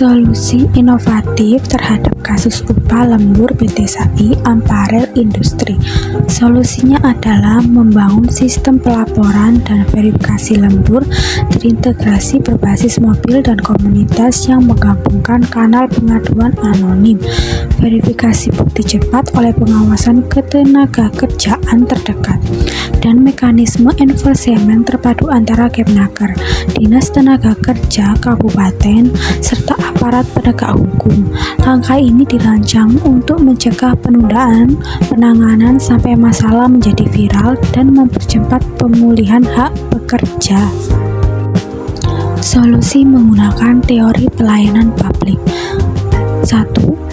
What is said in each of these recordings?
Solusi inovatif terhadap kasus upah lembur PT SAI Apparel Industri. Solusinya adalah membangun sistem pelaporan dan verifikasi lembur terintegrasi berbasis mobil dan komunitas yang menggabungkan kanal pengaduan anonim, verifikasi bukti cepat oleh pengawasan ketenagakerjaan terdekat, dan mekanisme enforcement terpadu antara Kepnaker, Dinas Tenaga Kerja Kabupaten, serta aparat penegak hukum. Langkah ini dirancang untuk mencegah penundaan penanganan sampai masalah menjadi viral dan mempercepat pemulihan hak pekerja. Solusi menggunakan teori pelayanan publik. 1.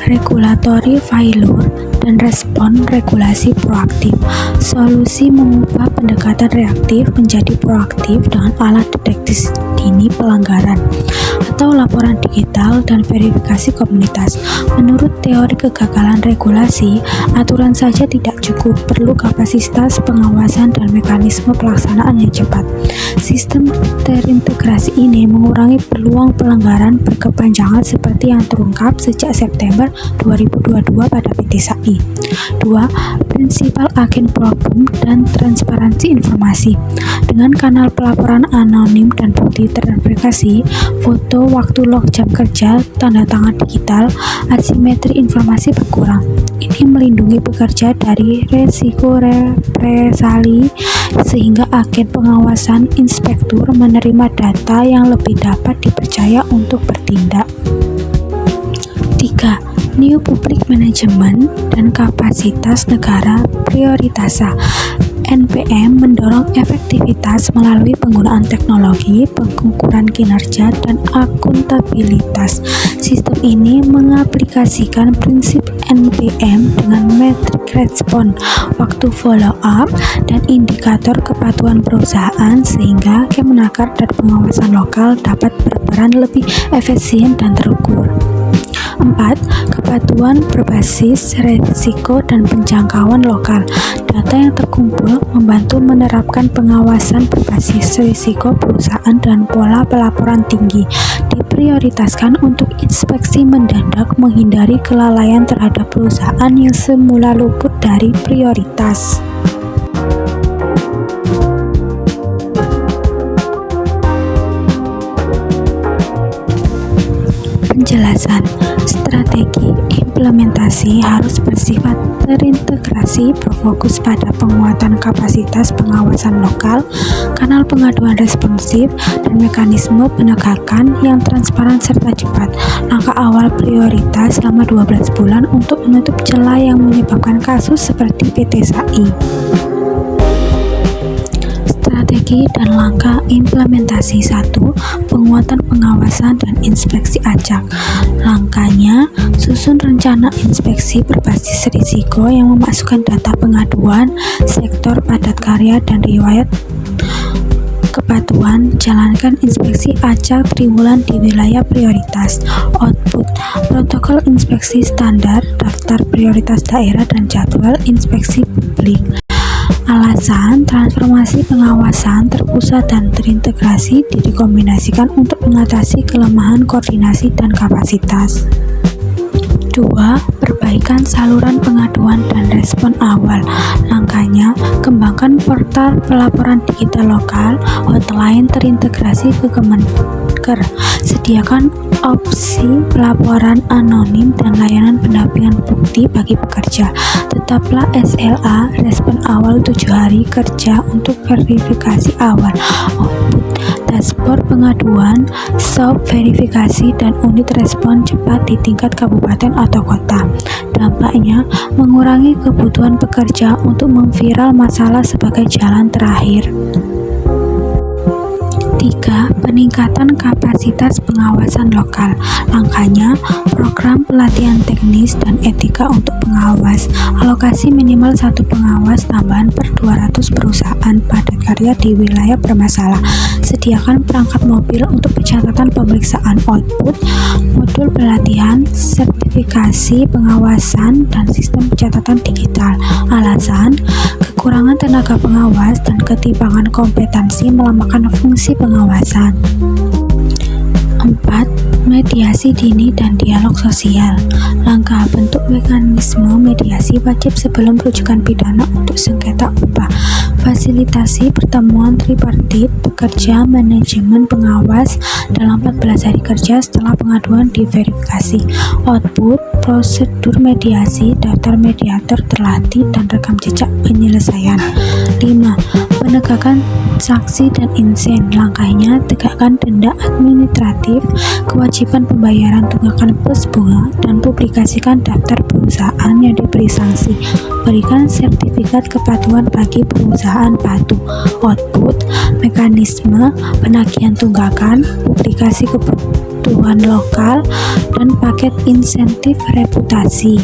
Regulatory failure dan respon regulasi proaktif. Solusi mengubah pendekatan reaktif menjadi proaktif dengan alat deteksi dini pelanggaran atau laporan digital dan verifikasi komunitas. Menurut teori kegagalan regulasi, aturan saja tidak cukup, perlu kapasitas pengawasan dan mekanisme pelaksanaan yang cepat. Sistem terintegrasi ini mengurangi peluang pelanggaran berkepanjangan seperti yang terungkap sejak September 2022 pada PT SAI. 2. Prinsipal agen problem dan transparansi informasi. Dengan kanal pelaporan anonim dan bukti terverifikasi, foto, waktu log jam kerja, tanda tangan digital, asimetri informasi berkurang. Ini melindungi pekerja dari resiko represali sehingga agen pengawasan inspektur menerima data yang lebih dapat dipercaya untuk bertindak. 3. New Public Management dan kapasitas negara prioritasa. NPM mendorong efektivitas melalui penggunaan teknologi, pengukuran kinerja, dan akuntabilitas. Sistem ini mengaplikasikan prinsip NPM dengan metrik respon, waktu follow up, dan indikator kepatuhan perusahaan sehingga Kepnaker dan pengawasan lokal dapat berperan lebih efisien dan terukur. 4. Kepatuhan berbasis risiko dan penjangkauan lokal. Data yang terkumpul membantu menerapkan pengawasan berbasis risiko perusahaan dan pola pelaporan tinggi. Diprioritaskan untuk inspeksi mendadak menghindari kelalaian terhadap perusahaan yang semula luput dari prioritas. Penjelasan. Strategi implementasi harus bersifat terintegrasi, berfokus pada penguatan kapasitas pengawasan lokal, kanal pengaduan responsif, dan mekanisme penegakan yang transparan serta cepat. Langkah awal prioritas selama 12 bulan untuk menutup celah yang menyebabkan kasus seperti PT SAI. Strategi dan langkah implementasi. 1. Penguatan pengawasan dan inspeksi acak. Langkahnya, susun rencana inspeksi berbasis risiko yang memasukkan data pengaduan, sektor padat karya, dan riwayat kepatuhan. Jalankan inspeksi acak triwulan di wilayah prioritas. Output, protokol inspeksi standar, daftar prioritas daerah, dan jadwal inspeksi publik. Alasan, transformasi pengawasan terpusat dan terintegrasi dikombinasikan untuk mengatasi kelemahan koordinasi dan kapasitas. 2. Perbaikan saluran pengaduan dan respon awal. Langkahnya, kembangkan portal pelaporan digital lokal, hotline terintegrasi ke Kepnaker, sediakan opsi pelaporan anonim dan layanan pendampingan bukti bagi pekerja. Tetaplah SLA, respon awal 7 hari kerja untuk verifikasi awal. Output, dashboard pengaduan, sub verifikasi, dan unit respon cepat di tingkat kabupaten atau kota. Dampaknya, mengurangi kebutuhan pekerja untuk memviral masalah sebagai jalan terakhir. 3. Peningkatan kapasitas pengawasan lokal. Langkahnya, program pelatihan teknis dan etika untuk pengawas. Alokasi minimal 1 pengawas tambahan per 200 perusahaan padat karya di wilayah bermasalah. Sediakan perangkat mobil untuk pencatatan pemeriksaan. Output, modul pelatihan, sertifikasi pengawasan, dan sistem pencatatan digital. Alasan, kekurangan tenaga pengawas dan ketimpangan kompetensi melemahkan fungsi pengawasan. 4. Mediasi dini dan dialog sosial. Langkah bentuk mekanisme mediasi wajib sebelum rujukan pidana untuk sengketa upah. Fasilitasi pertemuan tripartit, pekerja, manajemen, pengawas dalam 14 hari kerja setelah pengaduan diverifikasi. Output, prosedur mediasi, daftar mediator terlatih, dan rekam jejak penyelesaian. 5. Penegakan sanksi dan insen. Langkahnya, tegakkan denda administratif, kewajiban pembayaran tunggakan plus bunga, dan publikasikan daftar perusahaan yang diberi sanksi. Berikan sertifikat kepatuhan bagi perusahaan patuh. Output, mekanisme penagihan tunggakan, publikasi kebutuhan lokal, dan paket insentif reputasi.